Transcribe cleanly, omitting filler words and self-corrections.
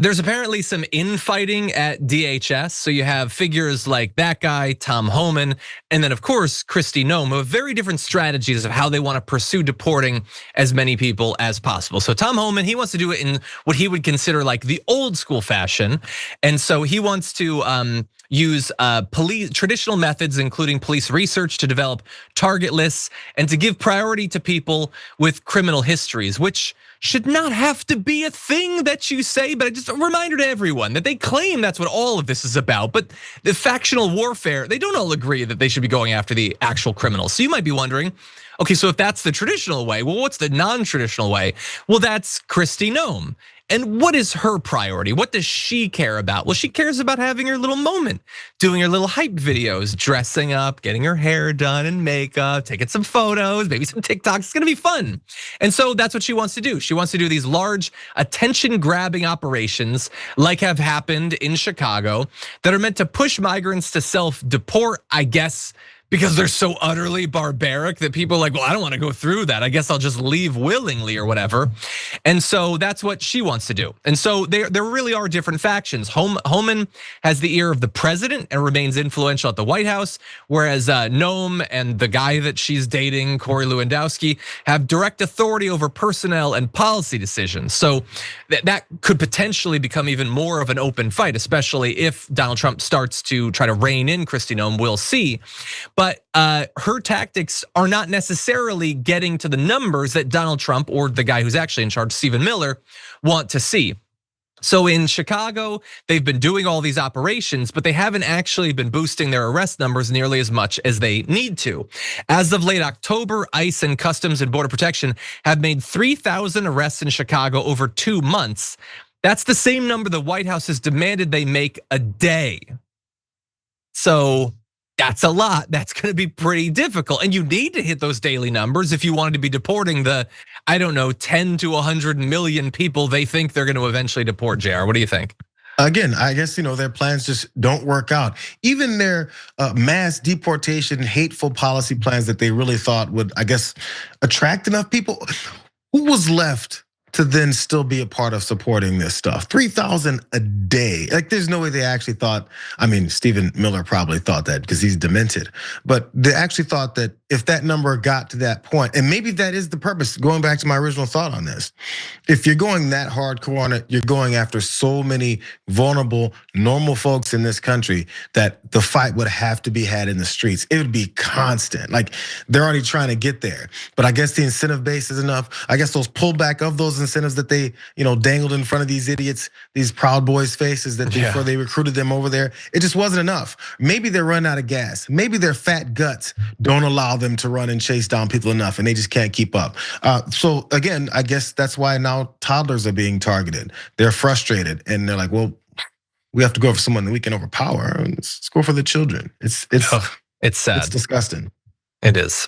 There's apparently some infighting at DHS. So you have figures like that guy, Tom Homan, and then of course, Kristi Noem, who have very different strategies of how they want to pursue deporting as many people as possible. So Tom Homan, he wants to do it in what he would consider like the old school fashion. And so he wants to use traditional methods, including police research, to develop target lists and to give priority to people with criminal histories, which should not have to be a thing that you say, but just a reminder to everyone that they claim that's what all of this is about. But the factional warfare, they don't all agree that they should be going after the actual criminals. So you might be wondering, okay, so if that's the traditional way, well, what's the non-traditional way? Well, that's Kristi Noem. And what is her priority? What does she care about? Well, she cares about having her little moment, doing her little hype videos, dressing up, getting her hair done and makeup, taking some photos, maybe some TikToks. It's gonna be fun. And so that's what she wants to do. She wants to do these large attention-grabbing operations like have happened in Chicago that are meant to push migrants to self-deport, I guess, because they're so utterly barbaric that people are like, well, I don't want to go through that. I guess I'll just leave willingly or whatever. And so that's what she wants to do. And so there really are different factions. Homan has the ear of the president and remains influential at the White House, whereas Noem and the guy that she's dating, Corey Lewandowski, have direct authority over personnel and policy decisions. So that could potentially become even more of an open fight, especially if Donald Trump starts to try to rein in Kristi Noem. We'll see. But her tactics are not necessarily getting to the numbers that Donald Trump or the guy who's actually in charge, Stephen Miller, want to see. So in Chicago, they've been doing all these operations, but they haven't actually been boosting their arrest numbers nearly as much as they need to. As of late October, ICE and Customs and Border Protection have made 3,000 arrests in Chicago over 2 months. That's the same number the White House has demanded they make a day. So that's a lot. That's gonna be pretty difficult. And you need to hit those daily numbers if you wanted to be deporting the, I don't know, 10 to 100 million people they think they're gonna eventually deport, JR. What do you think? Again, I guess their plans just don't work out. Even their mass deportation, hateful policy plans that they really thought would, I guess, attract enough people. Who was left to then still be a part of supporting this stuff? 3,000 a day. Like there's no way they actually thought, I mean, Stephen Miller probably thought that because he's demented, but they actually thought that if that number got to that point, and maybe that is the purpose, going back to my original thought on this. If you're going that hardcore on it, you're going after so many vulnerable, normal folks in this country that the fight would have to be had in the streets. It would be constant. Like they're already trying to get there. But I guess the incentive base is enough. I guess those pullback of those incentives that they dangled in front of these idiots, these Proud Boys faces that before they recruited them over there, it just wasn't enough. Maybe they're running out of gas. Maybe their fat guts don't allow them to run and chase down people enough and they just can't keep up. So again, I guess that's why now toddlers are being targeted. They're frustrated and they're like, well, we have to go for someone that we can overpower. Let's go for the children. It's sad. It's disgusting. It is.